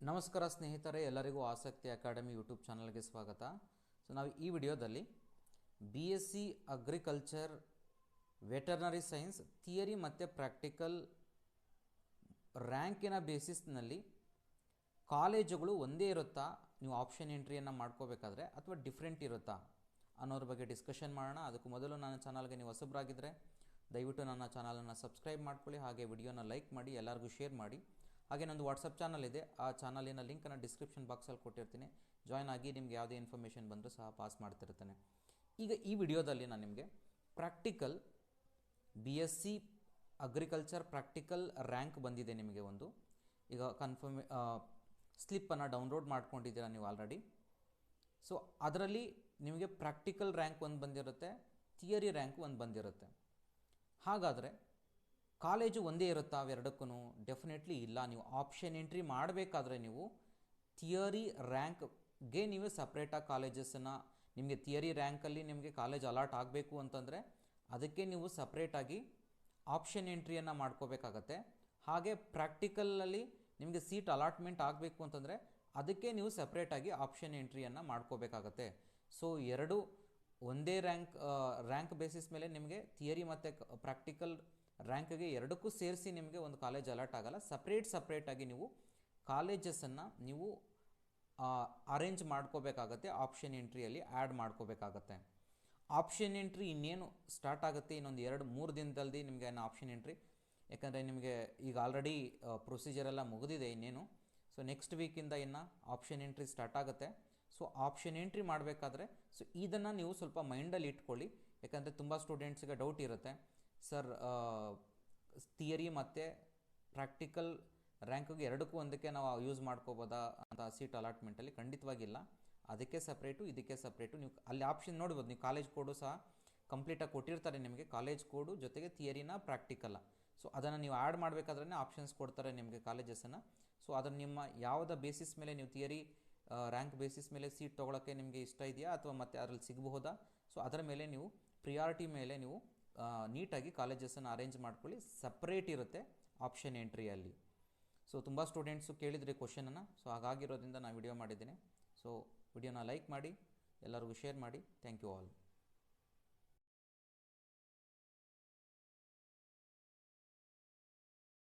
ನಮಸ್ಕಾರ ಸ್ನೇಹಿತರೆ, ಎಲ್ಲರಿಗೂ ಆಸಕ್ತಿ ಅಕಾಡೆಮಿ ಯೂಟ್ಯೂಬ್ ಚಾನಲ್ಗೆ ಸ್ವಾಗತ. ಸೊ ನಾವು ಈ ವಿಡಿಯೋದಲ್ಲಿ BSc agriculture veterinary science theory ಮತ್ತು ಪ್ರಾಕ್ಟಿಕಲ್ ರ್ಯಾಂಕಿನ ಬೇಸಿಸ್ನಲ್ಲಿ ಕಾಲೇಜುಗಳು ಒಂದೇ ಇರುತ್ತಾ, ನೀವು ಆಪ್ಷನ್ ಎಂಟ್ರಿಯನ್ನು ಮಾಡ್ಕೋಬೇಕಾದ್ರೆ ಅಥವಾ ಡಿಫ್ರೆಂಟ್ ಇರುತ್ತಾ ಅನ್ನೋದ್ರ ಬಗ್ಗೆ ಡಿಸ್ಕಷನ್ ಮಾಡೋಣ. ಅದಕ್ಕೂ ಮೊದಲು ನನ್ನ ಚಾನಲ್ಗೆ ನೀವು ಹೊಸಬರಾಗಿದ್ದರೆ ದಯವಿಟ್ಟು ನನ್ನ ಚಾನಲನ್ನು ಸಬ್ಸ್ಕ್ರೈಬ್ ಮಾಡ್ಕೊಳ್ಳಿ, ಹಾಗೆ ವಿಡಿಯೋನ ಲೈಕ್ ಮಾಡಿ, ಎಲ್ಲರಿಗೂ ಶೇರ್ ಮಾಡಿ. ಹಾಗೆ ನಂದು ವಾಟ್ಸಪ್ ಚಾನಲ್ ಇದೆ, ಆ ಚಾನಲಿನ ಲಿಂಕನ್ನು ಡಿಸ್ಕ್ರಿಪ್ಷನ್ ಬಾಕ್ಸಲ್ಲಿ ಕೊಟ್ಟಿರ್ತೀನಿ. ಜಾಯ್ನ್ ಆಗಿ ನಿಮ್ಗೆ ಯಾವುದೇ ಇನ್ಫಾರ್ಮೇಷನ್ ಬಂದರೂ ಸಹ ಪಾಸ್ ಮಾಡ್ತಿರ್ತಾನೆ. ಈಗ ಈ ವಿಡಿಯೋದಲ್ಲಿ ನಾನು ನಿಮಗೆ practical BSc agriculture practical rank ಬಂದಿದೆ. ನಿಮಗೆ ಒಂದು ಈಗ ಸ್ಲಿಪ್ಪನ್ನು ಡೌನ್ಲೋಡ್ ಮಾಡ್ಕೊಂಡಿದ್ದೀರಾ ನೀವು ಆಲ್ರೆಡಿ. ಸೊ ಅದರಲ್ಲಿ ನಿಮಗೆ ಪ್ರಾಕ್ಟಿಕಲ್ ರ್ಯಾಂಕ್ ಒಂದು ಬಂದಿರುತ್ತೆ, ಥಿಯರಿ ರ್ಯಾಂಕ್ ಒಂದು ಬಂದಿರುತ್ತೆ. ಹಾಗಾದರೆ ಕಾಲೇಜು ಒಂದೇ ಇರುತ್ತಾ ಅವೆರಡಕ್ಕೂ? ಡೆಫಿನೆಟ್ಲಿ ಇಲ್ಲ. ನೀವು ಆಪ್ಷನ್ ಎಂಟ್ರಿ ಮಾಡಬೇಕಾದ್ರೆ ನೀವು ಥಿಯರಿ ರ್ಯಾಂಕ್ಗೆ ನೀವು ಸಪ್ರೇಟಾಗಿ ಕಾಲೇಜಸ್ಸನ್ನು, ನಿಮಗೆ ಥಿಯರಿ ರ್ಯಾಂಕಲ್ಲಿ ನಿಮಗೆ ಕಾಲೇಜ್ ಅಲಾಟ್ ಆಗಬೇಕು ಅಂತಂದರೆ ಅದಕ್ಕೆ ನೀವು ಸಪ್ರೇಟಾಗಿ ಆಪ್ಷನ್ ಎಂಟ್ರಿಯನ್ನು ಮಾಡ್ಕೋಬೇಕಾಗತ್ತೆ. ಹಾಗೆ ಪ್ರಾಕ್ಟಿಕಲಲ್ಲಿ ನಿಮಗೆ ಸೀಟ್ ಅಲಾಟ್ಮೆಂಟ್ ಆಗಬೇಕು ಅಂತಂದರೆ ಅದಕ್ಕೆ ನೀವು ಸಪ್ರೇಟಾಗಿ ಆಪ್ಷನ್ ಎಂಟ್ರಿಯನ್ನು ಮಾಡ್ಕೋಬೇಕಾಗತ್ತೆ. ಸೊ ಎರಡು ಒಂದೇ ರ್ಯಾಂಕ್ ಬೇಸಿಸ್ ಮೇಲೆ ನಿಮಗೆ ಥಿಯರಿ ಮತ್ತು ಪ್ರಾಕ್ಟಿಕಲ್ ರ್ಯಾಂಕ್ಗೆ ಎರಡಕ್ಕೂ ಸೇರಿಸಿ ನಿಮಗೆ ಒಂದು ಕಾಲೇಜ್ ಅಲಾಟ್ ಆಗಲ್ಲ. ಸಪ್ರೇಟಾಗಿ ನೀವು ಕಾಲೇಜಸನ್ನು ನೀವು ಅರೇಂಜ್ ಮಾಡ್ಕೋಬೇಕಾಗತ್ತೆ, ಆಪ್ಷನ್ ಎಂಟ್ರಿಯಲ್ಲಿ ಆ್ಯಡ್ ಮಾಡ್ಕೋಬೇಕಾಗತ್ತೆ. ಆಪ್ಷನ್ ಎಂಟ್ರಿ ಇನ್ನೇನು ಸ್ಟಾರ್ಟ್ ಆಗುತ್ತೆ, ಇನ್ನೊಂದು 2-3 ದಿನದಲ್ಲಿ ನಿಮಗೆ ಆಪ್ಷನ್ ಎಂಟ್ರಿ. ಯಾಕಂದರೆ ನಿಮಗೆ ಈಗ ಆಲ್ರೆಡಿ ಪ್ರೊಸೀಜರೆಲ್ಲ ಮುಗಿದಿದೆ ಇನ್ನೇನು. ಸೊ ನೆಕ್ಸ್ಟ್ ವೀಕಿಂದ ಇನ್ನು ಆಪ್ಷನ್ ಎಂಟ್ರಿ ಸ್ಟಾರ್ಟ್ ಆಗುತ್ತೆ. ಸೊ ಆಪ್ಷನ್ ಎಂಟ್ರಿ ಮಾಡಬೇಕಾದ್ರೆ ಸೊ ಇದನ್ನು ನೀವು ಸ್ವಲ್ಪ ಮೈಂಡಲ್ಲಿ ಇಟ್ಕೊಳ್ಳಿ. ಯಾಕಂದರೆ ತುಂಬ ಸ್ಟೂಡೆಂಟ್ಸ್ಗೆ ಡೌಟ್ ಇರುತ್ತೆ, ಸರ್ ಥಿಯರಿ ಮತ್ತು ಪ್ರಾಕ್ಟಿಕಲ್ ರ್ಯಾಂಕಿಗೆ ಎರಡಕ್ಕೂ ಒಂದಕ್ಕೆ ನಾವು ಯೂಸ್ ಮಾಡ್ಕೋಬೋದಾ ಅಂತ ಸೀಟ್ ಅಲಾಟ್ಮೆಂಟಲ್ಲಿ? ಖಂಡಿತವಾಗಿಲ್ಲ. ಅದಕ್ಕೆ ಸಪ್ರೇಟು, ಇದಕ್ಕೆ ಸಪ್ರೇಟು. ನೀವು ಅಲ್ಲಿ ಆಪ್ಷನ್ ನೋಡ್ಬೋದು, ನೀವು ಕಾಲೇಜ್ ಕೋಡು ಸಹ ಕಂಪ್ಲೀಟಾಗಿ ಕೊಟ್ಟಿರ್ತಾರೆ ನಿಮಗೆ, ಕಾಲೇಜ್ ಕೋಡು ಜೊತೆಗೆ ಥಿಯರಿನ ಪ್ರಾಕ್ಟಿಕಲ್ಲ. ಸೊ ಅದನ್ನು ನೀವು ಆ್ಯಡ್ ಮಾಡಬೇಕಾದ್ರೆ ಆಪ್ಷನ್ಸ್ ಕೊಡ್ತಾರೆ ನಿಮಗೆ ಕಾಲೇಜಸನ್ನು. ಸೊ ಅದನ್ನು ನಿಮ್ಮ ಯಾವುದ ಬೇಸಿಸ್ ಮೇಲೆ ನೀವು ಥಿಯರಿ ರ್ಯಾಂಕ್ ಬೇಸಿಸ್ ಮೇಲೆ ಸೀಟ್ ತೊಗೊಳಕ್ಕೆ ನಿಮಗೆ ಇಷ್ಟ ಇದೆಯಾ ಅಥವಾ ಮತ್ತು ಅದರಲ್ಲಿ ಸಿಗಬಹುದಾ, ಸೊ ಅದರ ಮೇಲೆ ನೀವು ಪ್ರಿಯಾರಿಟಿ ಮೇಲೆ ನೀವು ನೀಟಾಗಿ ಕಾಲೇಜಸನ್ನು ಅರೇಂಜ್ ಮಾಡ್ಕೊಳ್ಳಿ. ಸಪ್ರೇಟ್ ಇರುತ್ತೆ ಆಪ್ಷನ್ ಎಂಟ್ರಿಯಲ್ಲಿ. ಸೊ ತುಂಬ ಸ್ಟೂಡೆಂಟ್ಸು ಕೇಳಿದ್ರಿ ಕ್ವಶನನ್ನು, ಸೊ ಹಾಗಾಗಿರೋದ್ರಿಂದ ನಾನು ವಿಡಿಯೋ ಮಾಡಿದ್ದೀನಿ. ಸೊ ವಿಡಿಯೋನ ಲೈಕ್ ಮಾಡಿ, ಎಲ್ಲರಿಗೂ ಶೇರ್ ಮಾಡಿ. Thank you all.